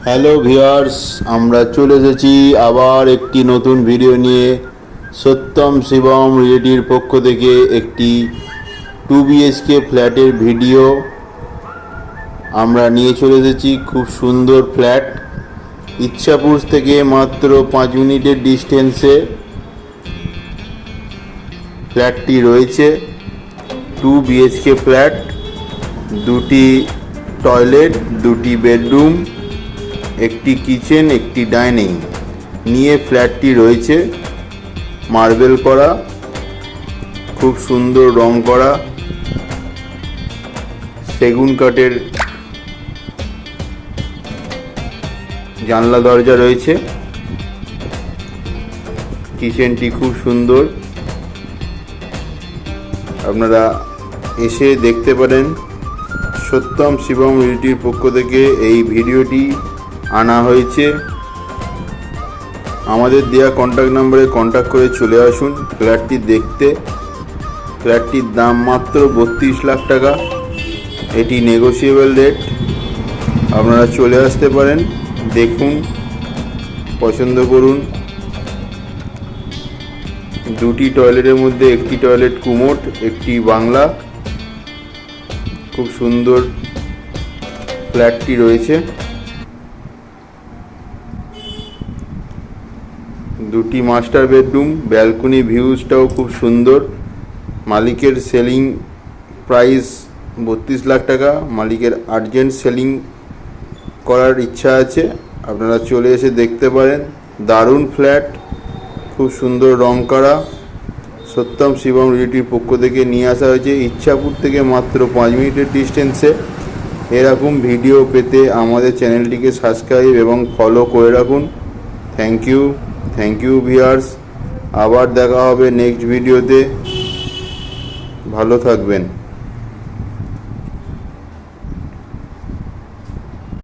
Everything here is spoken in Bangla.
হ্যালো ভিউয়ার্স, আমরা চলে এসেছি আবার একটি নতুন ভিডিও নিয়ে। সত্যম শিবম রিয়েলিটির পক্ষ থেকে একটি 2 BHK ফ্ল্যাটের ভিডিও আমরা নিয়ে চলে এসেছি। খুব সুন্দর ফ্ল্যাট, ইচ্ছাপুর থেকে মাত্র 5 মিনিটের ডিস্টেন্সে ফ্ল্যাটটি রয়েছে। 2 BHK ফ্ল্যাট, 2টি টয়লেট, 2টি বেডরুম, একটি কিচেন, একটি ডাইনিং নিয়ে ফ্ল্যাটটি রয়েছে। মার্বেল করা, খুব সুন্দর রং করা, সেগুন কাঠের জানলা দরজা রয়েছে। কিচেনটি খুব সুন্দর, আপনারা এসে দেখতে পারেন। সত্যম শিবম রিয়েলিটির পক্ষ থেকে এই ভিডিওটি আনা হয়েছে। আমাদের দেওয়া কন্ট্যাক্ট নাম্বারে কন্ট্যাক্ট করে চলে আসুন ফ্ল্যাটটি দেখতে। ফ্ল্যাটটির দাম মাত্র 32 লাখ টাকা। এটি নেগোশিয়েবল রেট, আপনারা চলে আসতে পারেন, দেখুন, পছন্দ করুন। 2টি টয়লেটের মধ্যে একটি টয়লেট কুমোট, একটি বাংলা। খুব সুন্দর ফ্ল্যাটটি রয়েছে। 2টি মাস্টার বেডরুম, ব্যালকনি ভিউজটাও খুব সুন্দর। মালিকের সেলিং প্রাইস 32 লাখ টাকা। মালিকের আর্জেন্ট সেলিং করার ইচ্ছা আছে, আপনারা চলে এসে দেখতে পারেন। দারুণ ফ্ল্যাট, খুব সুন্দর রং করা। সত্যম শিবম রিয়েলিটির পক্ষ থেকে নিয়ে আসা হয়েছে ইচ্ছাপুর থেকে মাত্র 5 মিনিটের ডিস্টেন্সে। এরকম ভিডিও পেতে আমাদের চ্যানেলটিকে সাবস্ক্রাইব এবং ফলো করে রাখুন। Thank you viewers. আবার দেখা হবে নেক্সট ভিডিওতে। ভালো থাকবেন।